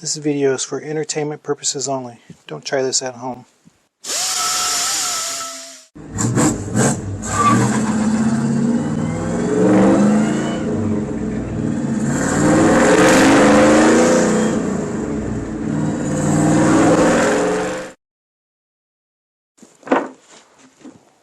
This video is for entertainment purposes only. Don't try this at home.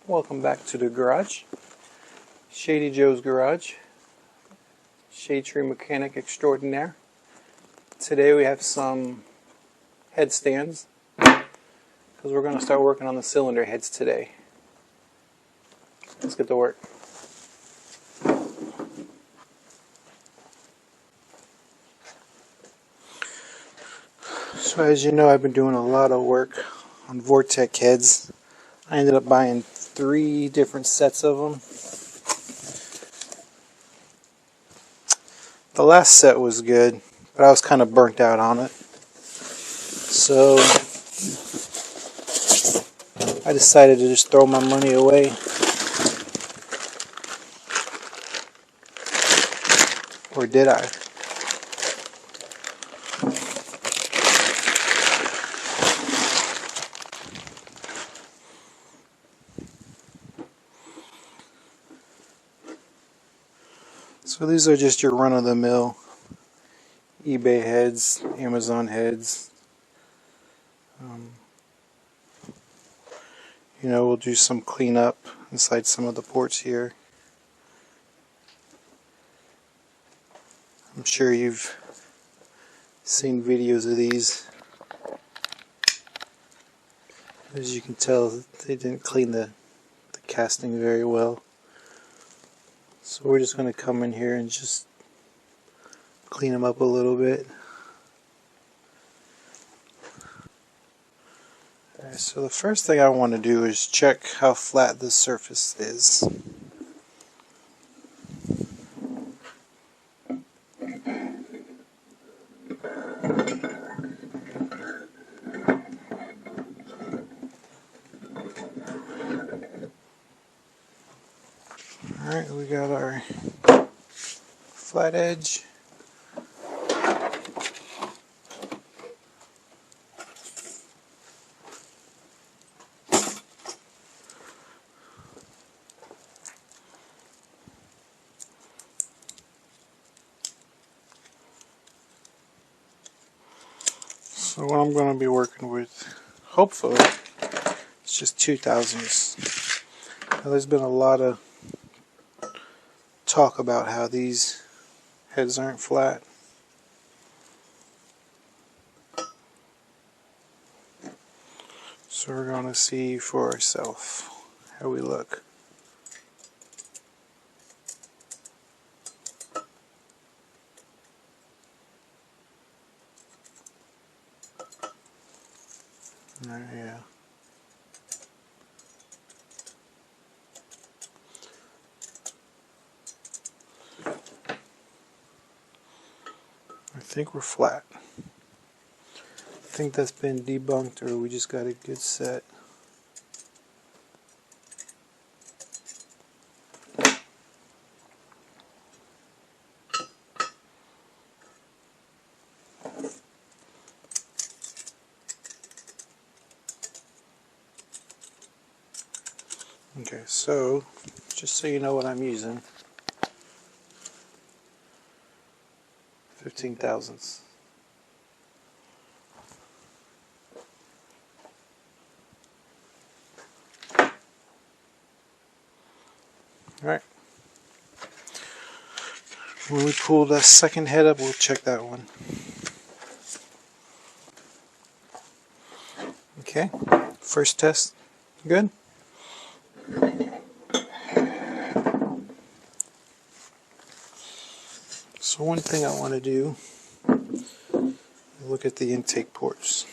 Welcome back to the garage. Shady Joe's Garage. Shade Tree Mechanic Extraordinaire. Today we have some headstands because we're going to start working on the cylinder heads today. Let's get to work. So as you know, I've been doing a lot of work on Vortec heads. I ended up buying 3 different sets of them. The last set was good, but I was kind of burnt out on it. So I decided to just throw my money away. Or did I? So these are just your run-of-the-mill eBay heads, Amazon heads. We'll do some cleanup inside some of the ports here. I'm sure you've seen videos of these. As you can tell, they didn't clean the casting very well. So we're just going to come in here and just clean them up a little bit. Alright, so the first thing I want to do is check how flat the surface is. Alright, we got our flat edge. So what I'm going to be working with, hopefully, it's just 2000s. Now, there's been a lot of talk about how these heads aren't flat. So we're going to see for ourselves how we look. Yeah. I think we're flat. I think that's been debunked, or we just got a good set. Okay, so just so you know what I'm using, 15 thousandths. Alright. When we pull the second head up, we'll check that one. Okay, first test, good. So one thing I want to do is look at the intake ports.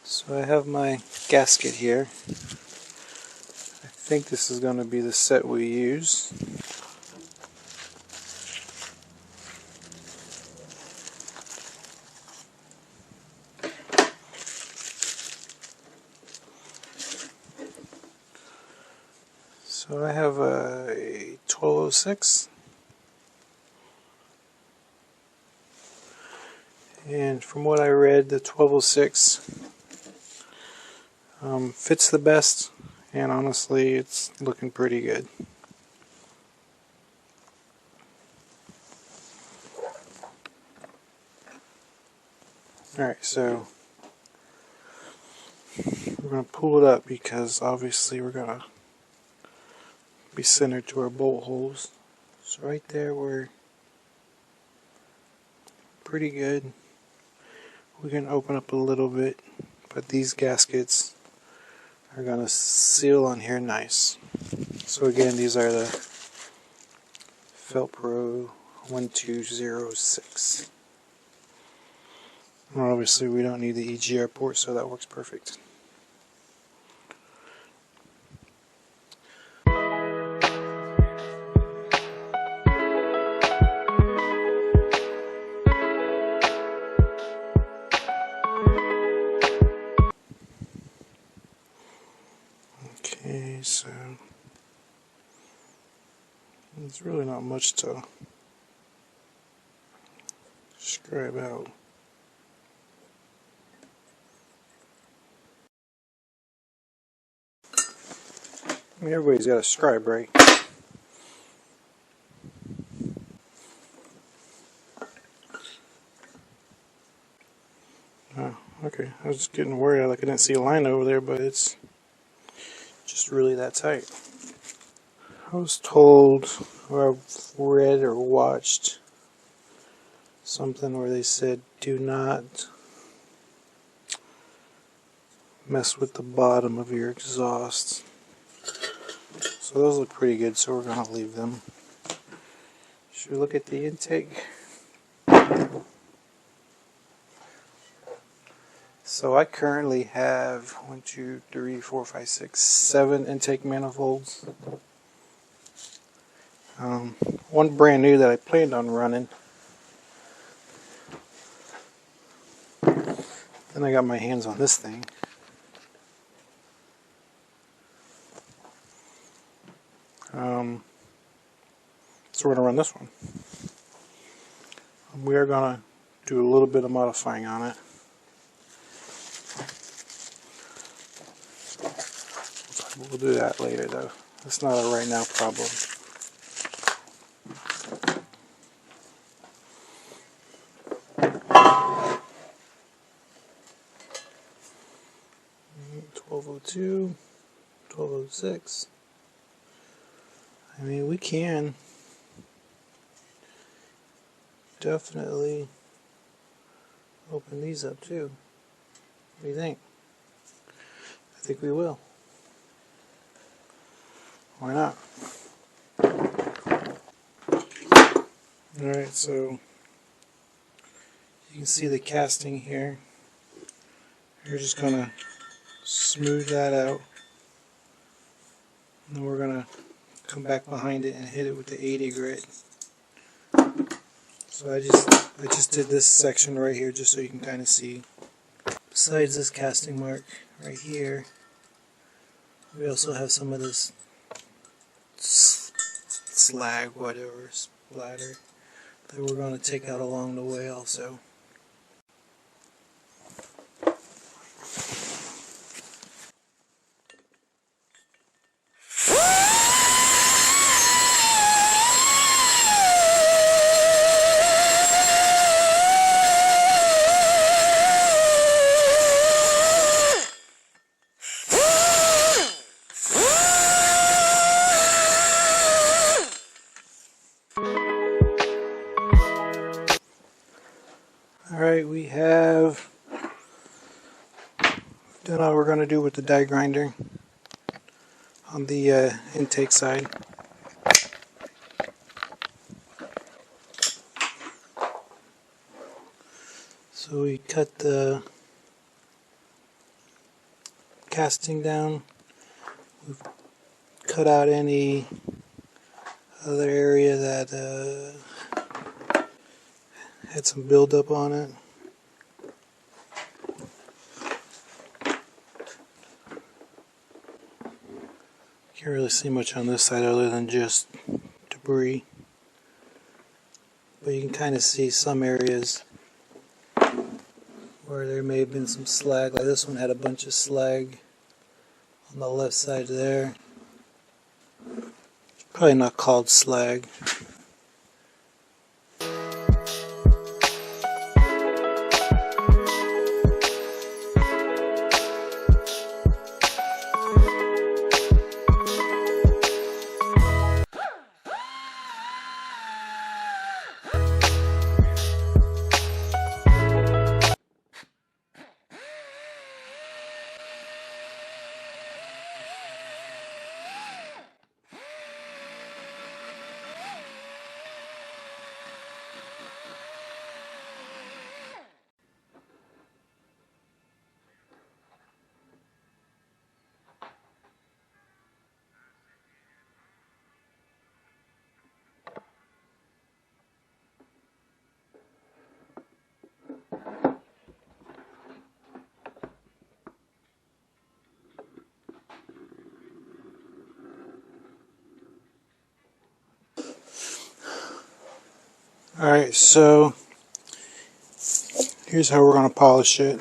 So I have my gasket here. I think this is going to be the set we use. So I have a 1206, and from what I read, the 1206 fits the best, and honestly it's looking pretty good. Alright, so we're going to pull it up because obviously we're going to be centered to our bolt holes. So right there we're pretty good. We can open up a little bit, but these gaskets are going to seal on here nice. So again, these are the Felpro 1206. Well, obviously we don't need the EGR port, so that works perfect. Okay, so there's really not much to scribe out. I mean, everybody's got a scribe, right? Oh, okay. I was just getting worried, like I didn't see a line over there, but it's just really that tight. I was told, or I've read or watched something where they said, do not mess with the bottom of your exhaust. So those look pretty good, so we're going to leave them. Should we look at the intake? So I currently have 1, 2, 3, 4, 5, 6, 7 intake manifolds. One brand new that I planned on running. Then I got my hands on this thing. So we're going to run this one. We are going to do a little bit of modifying on it. We'll do that later though. It's not a right now problem. $12.02, $12.06. I mean, we can definitely open these up too. What do you think? I think we will. Why not? Alright, so you can see the casting here. You're just going to smooth that out. And then we're going to come back behind it and hit it with the 80 grit. So I just did this section right here just so you can kind of see. Besides this casting mark right here, we also have some of this slag, whatever, splatter that we're going to take out along the way also. Alright, we have done all we're going to do with the die grinder on the intake side. So we cut the casting down. We've cut out any other area that had some buildup on it. Can't really see much on this side other than just debris. But you can kind of see some areas where there may have been some slag. Like this one had a bunch of slag on the left side there. It's probably not called slag. Alright, so here's how we're going to polish it.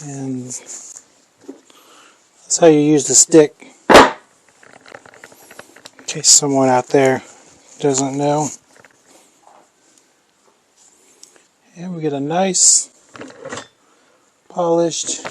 And that's how you use the stick, in case someone out there doesn't know. And we get a nice polished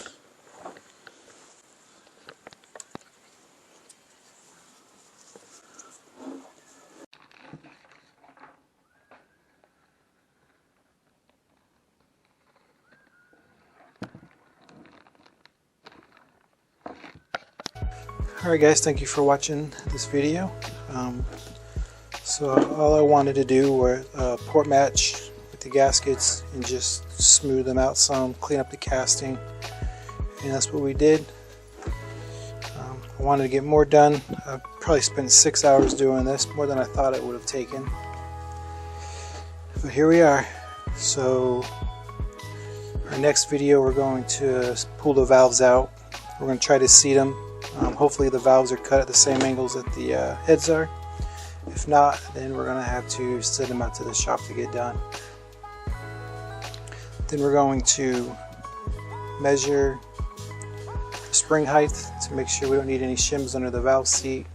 Alright guys, thank you for watching this video. So all I wanted to do was port match with the gaskets and just smooth them out some, clean up the casting, and that's what we did. I wanted to get more done. I probably spent 6 hours doing this, more than I thought it would have taken. But here we are. So our next video we're going to pull the valves out. We're going to try to seat them. Hopefully the valves are cut at the same angles that the heads are. If not, then we're going to have to send them out to the shop to get done. Then we're going to measure the spring height to make sure we don't need any shims under the valve seat.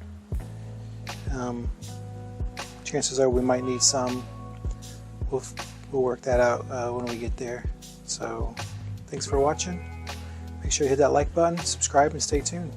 Chances are we might need some. We'll work that out when we get there. So thanks for watching. Make sure you hit that like button, subscribe, and stay tuned.